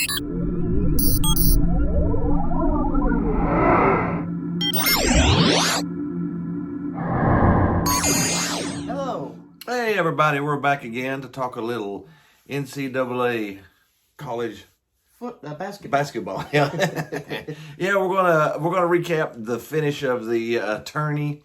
Hello. Hey everybody, we're back again to talk a little NCAA college basketball. Yeah, yeah. We're gonna recap the finish of the tourney.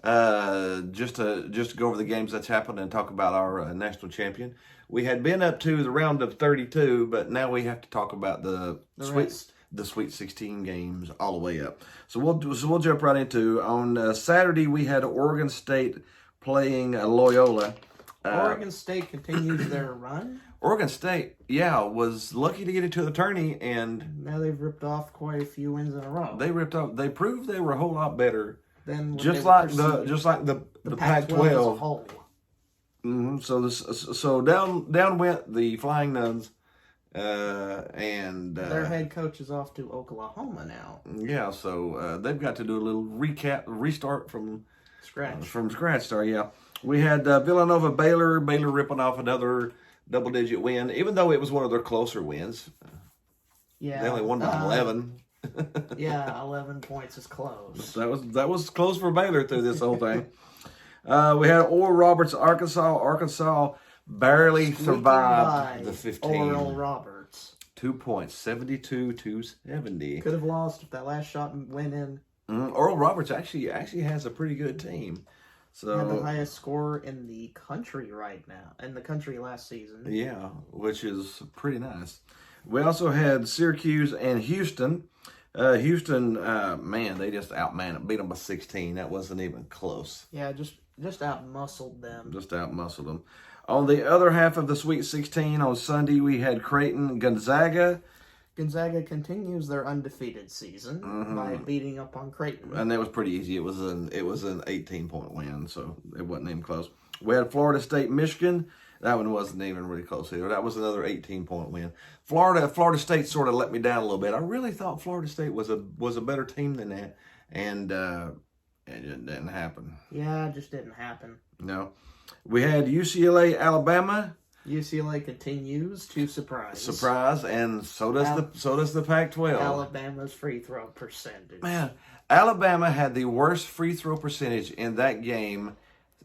Just to go over the games that's happened and talk about our national champion. We had been up to the round of 32, but now we have to talk about the Sweet 16 games all the way up. So we'll jump right into on Saturday. We had Oregon State playing Loyola. Oregon State continues their run. Oregon State, was lucky to get into the tourney, and now they've ripped off quite a few wins in a row. They proved they were a whole lot better than just like the Pac-12 as a whole. Mm-hmm. So down went the Flying Nuns, and their head coach is off to Oklahoma now. Yeah, so they've got to do a little restart from scratch. We had Villanova Baylor ripping off another double-digit win, even though it was one of their closer wins. Yeah, they only won by 11. Yeah, 11 points is close. That was close for Baylor through this whole thing. We had Oral Roberts, Arkansas. Arkansas barely survived the 15. Oral Roberts. 2 points, 72-70. Could have lost if that last shot went in. Oral Roberts actually has a pretty good team. So had the highest score in the country right now, in the country last season. Yeah, which is pretty nice. We also had Syracuse and Houston. Houston, they just beat them by 16. That wasn't even close. Yeah, just out-muscled them. On the other half of the Sweet 16, on Sunday, we had Creighton Gonzaga. Gonzaga continues their undefeated season by beating up on Creighton. And that was pretty easy. It was an 18-point win, so it wasn't even close. We had Florida State, Michigan. That one wasn't even really close either. That was another 18-point win. Florida State sort of let me down a little bit. I really thought Florida State was a better team than that, and it didn't happen. Yeah, it just didn't happen. No. We had UCLA, Alabama. UCLA continues to surprise. And so does the Pac-12. Alabama's free throw percentage. Man, Alabama had the worst free throw percentage in that game,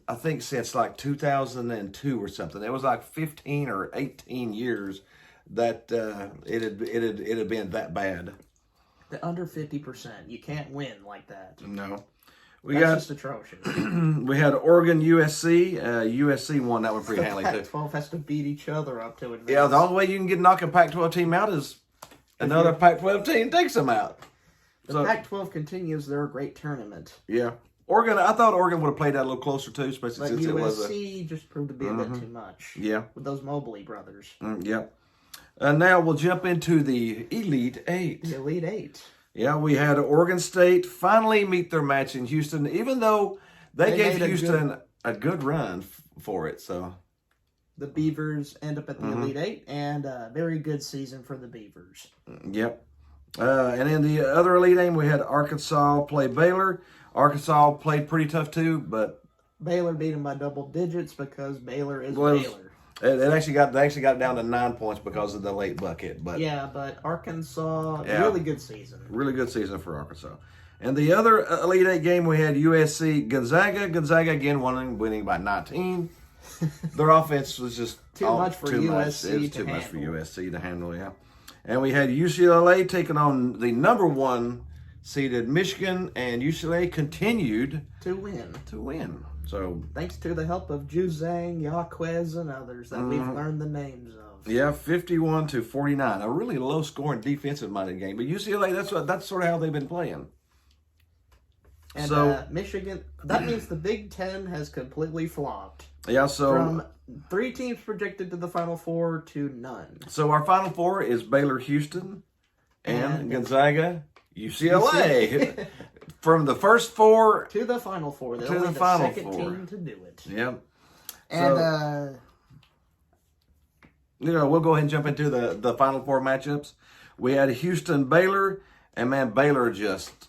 I think, since like 2002 or something. It was like 15 or 18 years that it had been that bad. The under 50%. You can't win like that. No. That's just atrocious. We had Oregon, USC. USC won that one pretty handily too. Pac-12 has to beat each other up to advance. Yeah, the only way you can knock a Pac-12 team out is another Pac-12 team takes them out. The Pac-12 continues their great tournament. Yeah. Oregon, I thought Oregon would have played that a little closer too, especially since USC it was just proved to be a bit too much. Yeah. With those Mobley brothers. Yeah. Now we'll jump into the Elite Eight. The Elite Eight. Yeah, we had Oregon State finally meet their match in Houston, even though they gave Houston a good run for it. So the Beavers end up at the Elite Eight, and a very good season for the Beavers. Yep. And in the other Elite Eight, we had Arkansas play Baylor. Arkansas played pretty tough too, but Baylor beat them by double digits because Baylor is Baylor. They actually got it down to 9 points because of the late bucket. But Arkansas, really good season. Really good season for Arkansas. And the other Elite Eight game, we had USC Gonzaga. Gonzaga again winning by 19. Their offense was just too much for USC. It was too much for USC to handle. Yeah. And we had UCLA taking on the number 1 seeded Michigan, and UCLA continued to win. So thanks to the help of Juzang, Yaquez, and others that we've learned the names of. Yeah, 51-49. A really low-scoring defensive-minded game. But UCLA, that's sort of how they've been playing. And Michigan, that means the Big Ten has completely flopped. Yeah, so from 3 teams projected to the Final Four to none. So our Final Four is Baylor, Houston, and Gonzaga, UCLA. From the first 4 to the Final Four. They're only the second team to do it. Yep. And we'll go ahead and jump into the Final Four matchups. We had Houston, Baylor, and man, Baylor just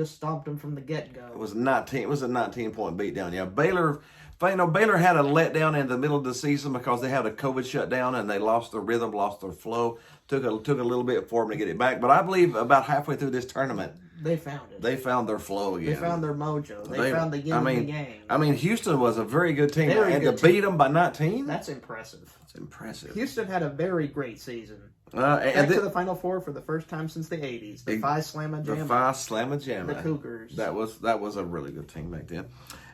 stomped them from the get-go. It was a 19-point beatdown. Yeah, Baylor Baylor had a letdown in the middle of the season because they had a COVID shutdown and they lost their rhythm, lost their flow. Took a little bit for them to get it back. But I believe about halfway through this tournament, they found it. They found their flow again. They found their mojo. They found the yin of the game. I mean, Houston was a very good team. And to beat them by 19? That's impressive. That's impressive. Houston had a very great season. And to the Final Four for the first time since the 80s. The Phi Slamma Jamma. The Phi Slamma Jamma. The Cougars. That was a really good team back then.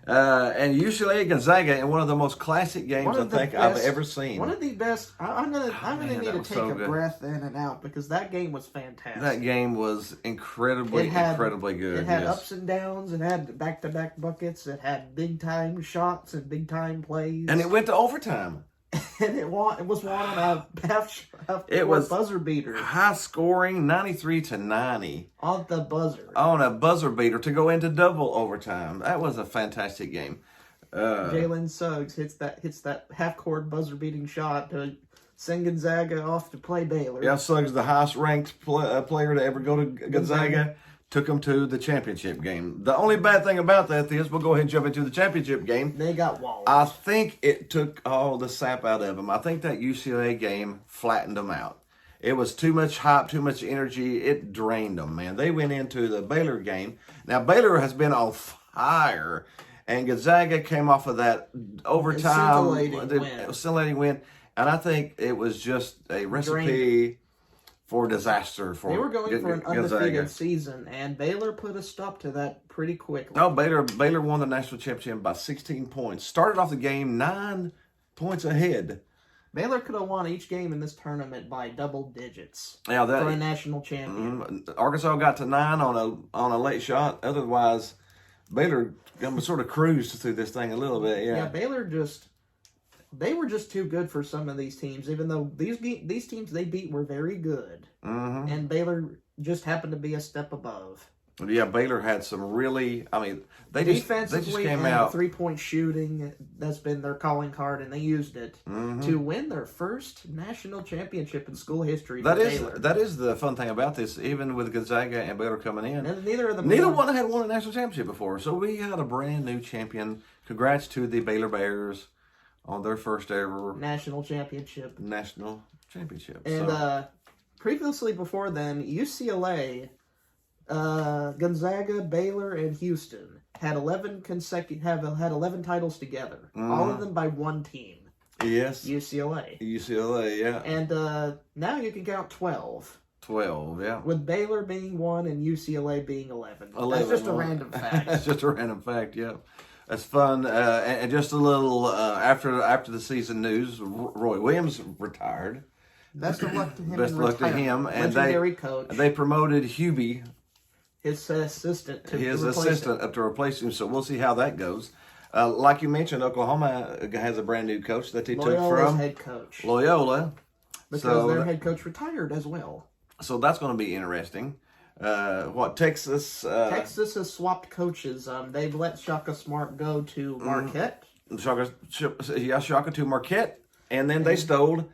And UCLA Gonzaga in one of the most classic games I think I've ever seen. One of the best. I'm gonna need to take a breath in and out because that game was fantastic. That game was incredibly good. It had ups and downs. It had back-to-back buckets. It had big-time shots and big-time plays. And it went to overtime. And it was won on a half buzzer beater. High scoring, 93-90 on the buzzer. On a buzzer beater to go into double overtime. That was a fantastic game. Jalen Suggs hits that half court buzzer beating shot to send Gonzaga off to play Baylor. Yeah, Suggs, the highest ranked player to ever go to Gonzaga. Took them to the championship game. The only bad thing about that is we'll go ahead and jump into the championship game. They got walled. I think it took all the sap out of them. I think that UCLA game flattened them out. It was too much hype, too much energy. It drained them, man. They went into the Baylor game. Now, Baylor has been on fire, and Gonzaga came off of that overtime. Scintillating win. And I think it was just a recipe for disaster for They were going for an undefeated season, and Baylor put a stop to that pretty quickly. No, Baylor won the national championship by 16 points. Started off the game 9 points ahead. Baylor could have won each game in this tournament by double digits for a national champion. Arkansas got to 9 on a late shot. Otherwise, Baylor sort of cruised through this thing a little bit. Yeah, Baylor they were just too good for some of these teams, even though these teams they beat were very good. Mm-hmm. And Baylor just happened to be a step above. Yeah, Baylor had some really, they just came out. 3-point shooting, that's been their calling card, and they used it to win their first national championship in school history. That is the fun thing about this, even with Gonzaga and Baylor coming in. And neither one had won a national championship before, so we had a brand new champion. Congrats to the Baylor Bears on their first ever national championship. And previously, before then, UCLA, Gonzaga, Baylor, and Houston had 11 titles together. All of them by one team. Yes. UCLA, yeah. And now you can count 12. 12, yeah. With Baylor being 1 and UCLA being 11. That's just a random fact. That's just a random fact, yeah. That's fun. And just a little, after the season news, Roy Williams retired. Best of luck to him. Best of luck to him. And legendary coach. They promoted Hubie, his assistant, up to replace him. So we'll see how that goes. Like you mentioned, Oklahoma has a brand new coach that they took from head coach Loyola, because their head coach retired as well. So that's going to be interesting. Texas? Texas has swapped coaches. They've let Shaka Smart go to Marquette. Shaka to Marquette, and then they stole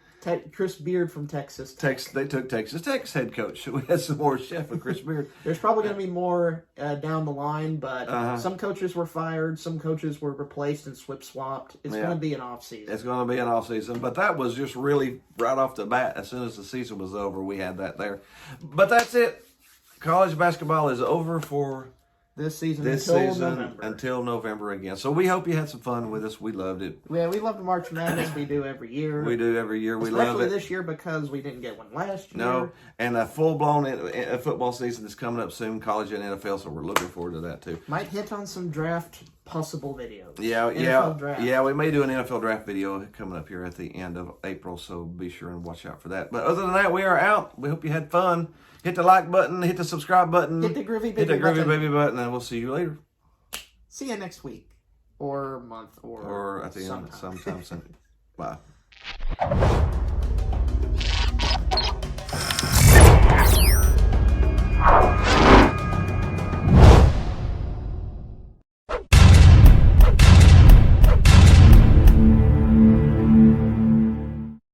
Chris Beard from Texas Tech. They took Texas Tech's head coach. We had some more chef with Chris Beard. There's probably going to be more down the line, but some coaches were fired, some coaches were replaced and swapped. It's going to be an off-season. It's going to be an off-season, but that was just really right off the bat. As soon as the season was over, we had that there. But that's it. College basketball is over for this season until November again. So we hope you had some fun with us. We loved it. Yeah, we love the March Madness. We do every year. We love it. Especially this year because we didn't get one last year. No, and a full-blown football season is coming up soon, college and NFL, so we're looking forward to that too. Might hit on some draft possible videos. Yeah, we may do an NFL draft video coming up here at the end of April, so be sure and watch out for that. But other than that, we are out. We hope you had fun. Hit the like button, hit the subscribe button, hit the groovy baby button, and we'll see you later. See you next week, or month, or at the end sometime soon. Bye.